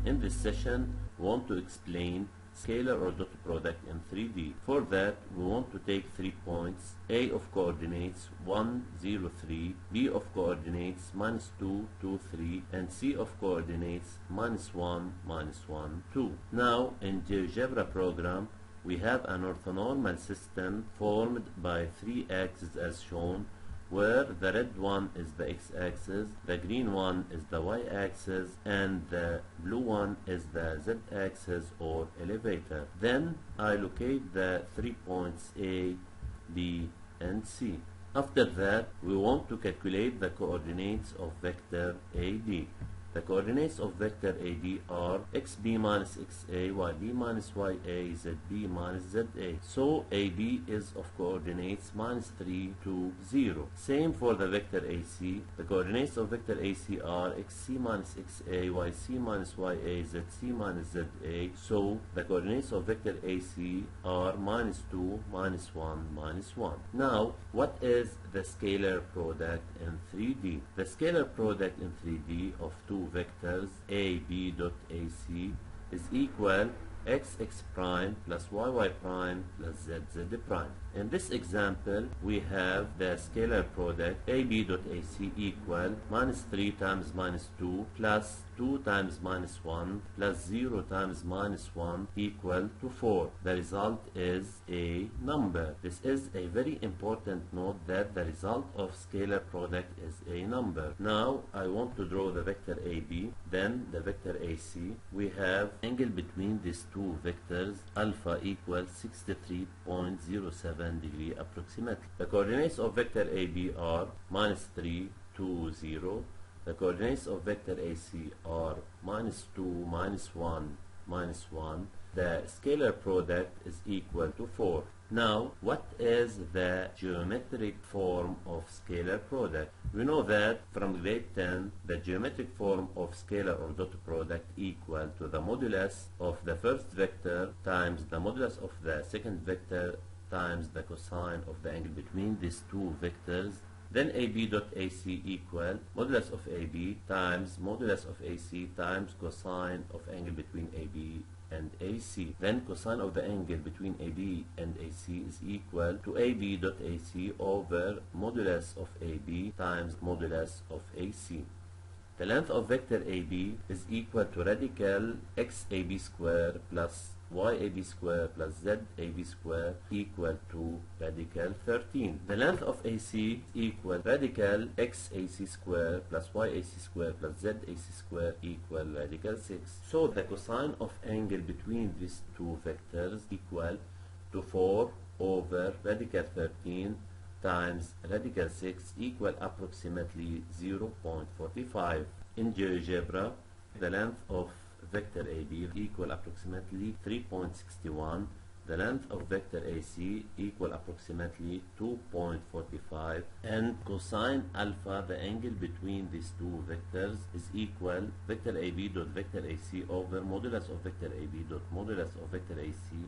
In this session, we want to explain scalar or dot product in 3D. For that, we want to take 3 points, A of coordinates 1, 0, 3, B of coordinates -2, 2, 3, and C of coordinates -1, -1, 2. Now, in GeoGebra program, we have an orthonormal system formed by 3 axes as shown, where the red one is the x-axis, the green one is the y-axis, and the blue one is the z-axis or elevator. Then I locate the 3 points A, B, and C. After that, we want to calculate the coordinates of vector AD. The coordinates of vector AD are xb minus xa, yb minus ya, zb minus za. So AB is of coordinates -3 to 0. Same for the vector AC. The coordinates of vector AC are xc minus xa, yc minus ya, zc minus za. So the coordinates of vector AC are -2, -1, -1. Now, what is the scalar product in 3D? The scalar product in 3D of two vectors a b dot ac is equal x prime plus y prime plus z prime. In this example, we have the scalar product ab dot ac equal -3 times -2 plus 2 times -1 plus 0 times -1 equal to 4. The result is a number. This is a very important note that the result of scalar product is a number. Now I want to draw the vector AB, then the vector AC. We have angle between these two vectors alpha equals 63.07 degree approximately. The coordinates of vector AB are -3 to 0. The coordinates of vector AC are -2, -1, -1. The scalar product is equal to 4. Now, what is the geometric form of scalar product? We know that from grade 10, the geometric form of scalar or dot product equal to the modulus of the first vector times the modulus of the second vector times the cosine of the angle between these two vectors. Then AB dot AC equal modulus of AB times modulus of AC times cosine of angle between AB and AC. Then cosine of the angle between AB and AC is equal to AB dot AC over modulus of AB times modulus of AC. The length of vector AB is equal to radical xab square plus yab square plus zab square equal to radical 13. The length of AC equal radical xac square plus yac square plus zac square equal radical 6. So the cosine of angle between these two vectors equal to 4 over radical 13 times radical 6 equal approximately 0.45. In GeoGebra, the length of vector AB equal approximately 3.61. The length of vector AC equal approximately 2.45, and cosine alpha, the angle between these two vectors, is equal vector AB dot vector AC over modulus of vector AB dot modulus of vector AC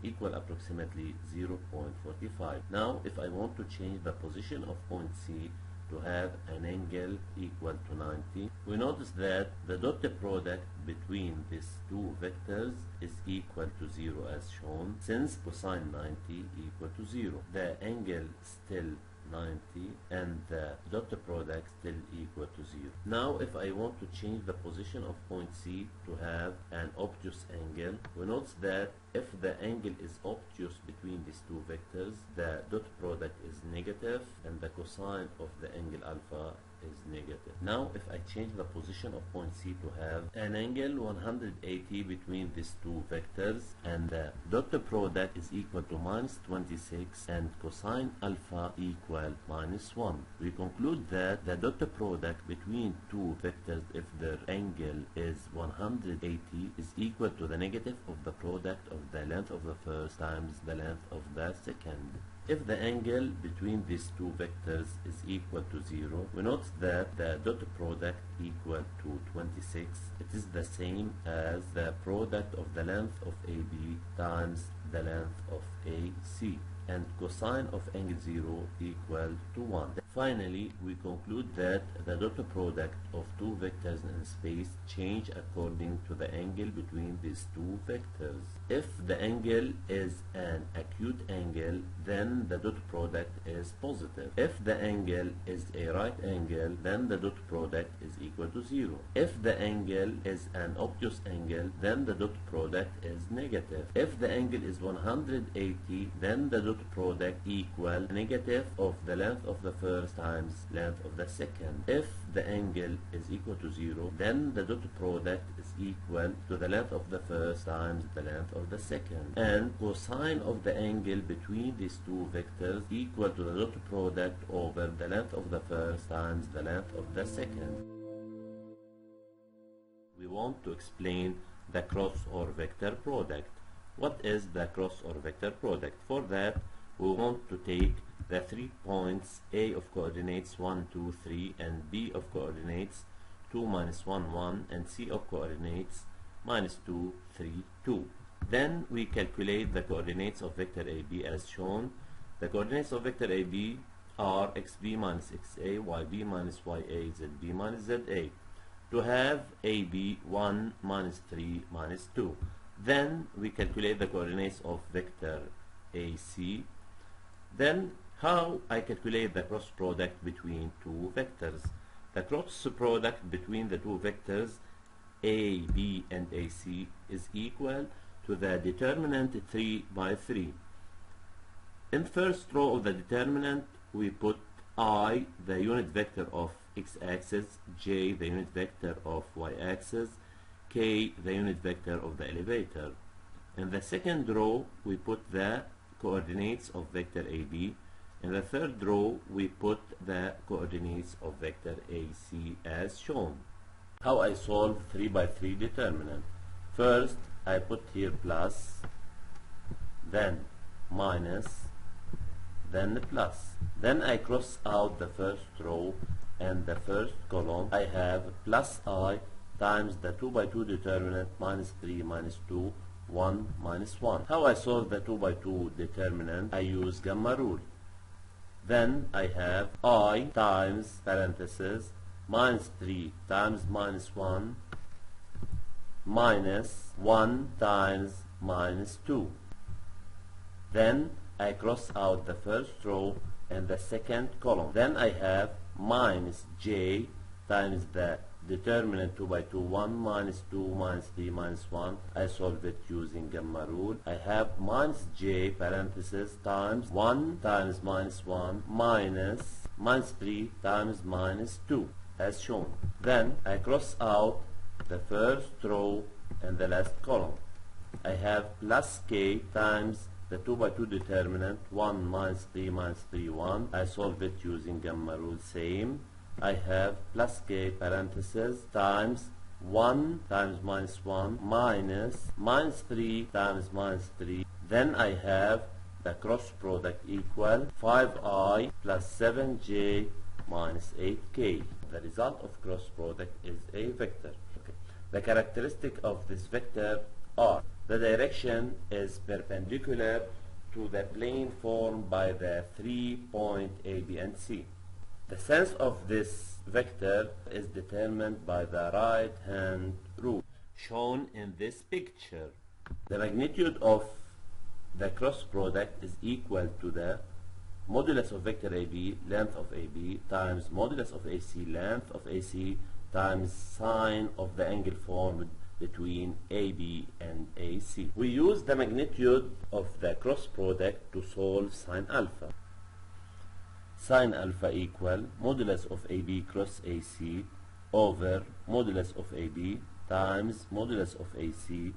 equal approximately 0.45. Now, if I want to change the position of point C to have an angle equal to 90, we notice that the dot product between these two vectors is equal to 0 as shown. Since cosine 90 equal to 0, the angle still 90 and the dot product still equal to 0. Now if I want to change the position of point C to have an obtuse angle, we notice that if the angle is obtuse between these two vectors, the dot product is negative and the cosine of the angle alpha is negative. Now if I change the position of point C to have an angle 180 between these two vectors, and the dot product is equal to -26 and cosine alpha equal -1, we conclude that the dot product between two vectors, if their angle is 180, is equal to the negative of the product of the length of the first times the length of the second. If the angle between these two vectors is equal to 0, we note that the dot product equal to 26. It is the same as the product of the length of AB times the length of AC. and cosine of angle 0 equal to 1. Finally, we conclude that the dot product of two vectors in space change according to the angle between these two vectors. If the angle is an acute angle, then the dot product is positive. If the angle is a right angle, then the dot product is equal to 0. If the angle is an obtuse angle, then the dot product is negative. If the angle is 180, then the dot product equal negative of the length of the first times length of the second. If the angle is equal to 0, then the dot product is equal to the length of the first times the length of the second. And cosine of the angle between these two vectors equal to the dot product over the length of the first times the length of the second. We want to explain the cross or vector product. What is the cross or vector product? For that, we want to take the 3 points A of coordinates 1, 2, 3 and B of coordinates 2, minus 1, 1 and C of coordinates minus 2, 3, 2. Then we calculate the coordinates of vector AB as shown. The coordinates of vector AB are xb minus xa, yb minus ya, zb minus za. To have AB 1 minus 3 minus 2. Then we calculate the coordinates of vector AC. Then how I calculate the cross product between two vectors? The cross product between the two vectors AB and AC is equal to the determinant 3 by 3. In the first row of the determinant, we put I, the unit vector of x-axis, j, the unit vector of y-axis, k, the unit vector of the elevator. In the second row, we put the coordinates of vector AB. In the third row, we put the coordinates of vector AC as shown. How I solve 3 by 3 determinant? First, I put here plus, then minus, then plus. Then I cross out the first row and the first column. I have plus I times the 2 by 2 determinant minus 3 minus 2, 1 minus 1. How I solve the 2 by 2 determinant? I use gamma rule. Then I have I times parentheses minus 3 times minus 1 minus 1 times minus 2. Then I cross out the first row and the second column. Then I have minus j times the determinant 2 by 2, 1 minus 2 minus 3 minus 1. I solve it using gamma rule. I have minus j parentheses times 1 times minus 1 minus 3 times minus 2 as shown. Then I cross out the first row and the last column. I have plus k times the 2 by 2 determinant 1 minus 3 minus 3, 1. I solve it using gamma rule same. I have plus k parentheses times 1 times minus 1 minus 3 times minus 3. Then I have the cross product equal 5i plus 7j minus 8k. The result of cross product is a vector. Okay. The characteristic of this vector are: the direction is perpendicular to the plane formed by the 3 points A, B, and C. The sense of this vector is determined by the right hand rule shown in this picture. The magnitude of the cross product is equal to the modulus of vector AB, length of AB, times modulus of AC, length of AC, times sine of the angle formed between AB and AC. We use the magnitude of the cross product to solve sine alpha. Sine alpha equal modulus of AB cross AC over modulus of AB times modulus of AC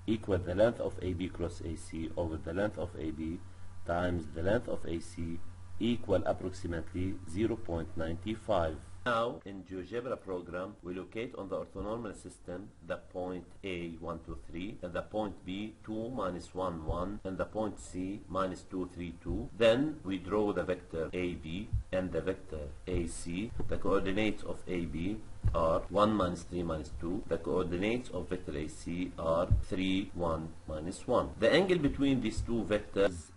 equal the length of AB cross AC over the length of AB times the length of AC equal approximately 0.95. Now, in GeoGebra program, we locate on the orthonormal system the point A 1, 2, 3, and the point B 2, minus 1, 1, and the point C minus 2, 3, 2. Then we draw the vector AB and the vector AC. The coordinates of AB are 1 minus 3 minus 2. The coordinates of vector AC are 3, 1, minus 1. The angle between these two vectors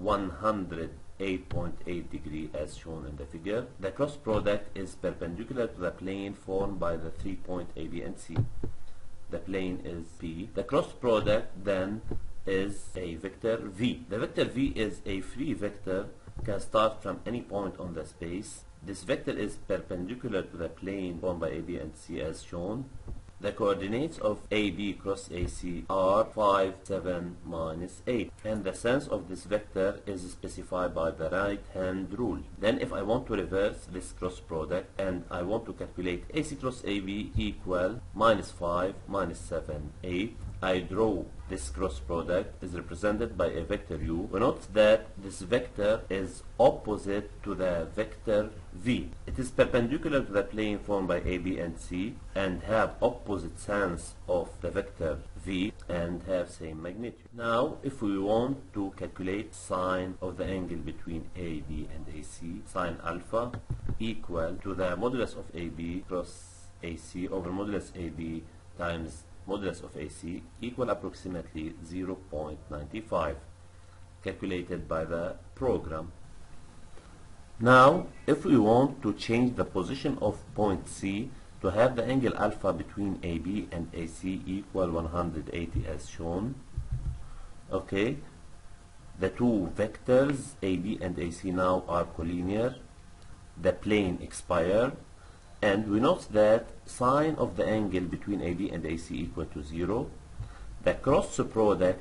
108.8 degree as shown in the figure. The cross product is perpendicular to the plane formed by the 3 points A, B, and C. The plane is P. The cross product then is a vector V. The vector V is a free vector, can start from any point on the space. This vector is perpendicular to the plane formed by A, B, and C as shown. The coordinates of AB cross AC are 5, 7, minus 8. And the sense of this vector is specified by the right-hand rule. Then if I want to reverse this cross product and I want to calculate AC cross AB equal minus 5, minus 7, 8, I draw this cross product is represented by a vector U. We note that this vector is opposite to the vector V. It is perpendicular to the plane formed by A, B, and C and have opposite sense of the vector V and have same magnitude. Now if we want to calculate sine of the angle between AB and AC, sine alpha equal to the modulus of AB cross AC over modulus AB times modulus of AC equal approximately 0.95 calculated by the program. Now if we want to change the position of point C to have the angle alpha between AB and AC equal 180 as shown, okay, the two vectors AB and AC now are collinear, the plane expired, and we note that sine of the angle between AB and AC equal to 0. The cross product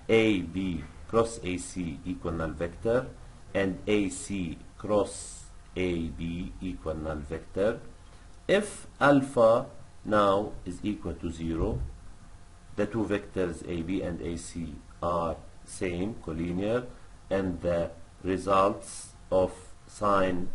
AB cross AC equal null vector and AC cross AB equal null vector. If alpha now is equal to 0, the two vectors AB and AC are same, collinear, and the results of sine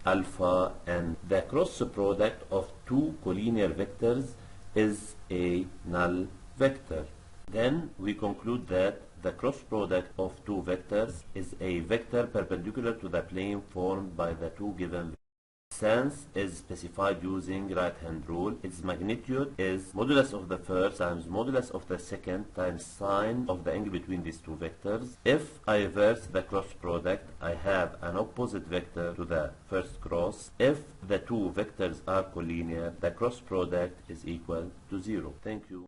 alpha and the cross product of two collinear vectors is a null vector. Then we conclude that the cross product of two vectors is a vector perpendicular to the plane formed by the two given vectors. Sense is specified using right-hand rule. Its magnitude is modulus of the first times modulus of the second times sine of the angle between these two vectors. If I reverse the cross product, I have an opposite vector to the first cross. If the two vectors are collinear, the cross product is equal to 0. Thank you.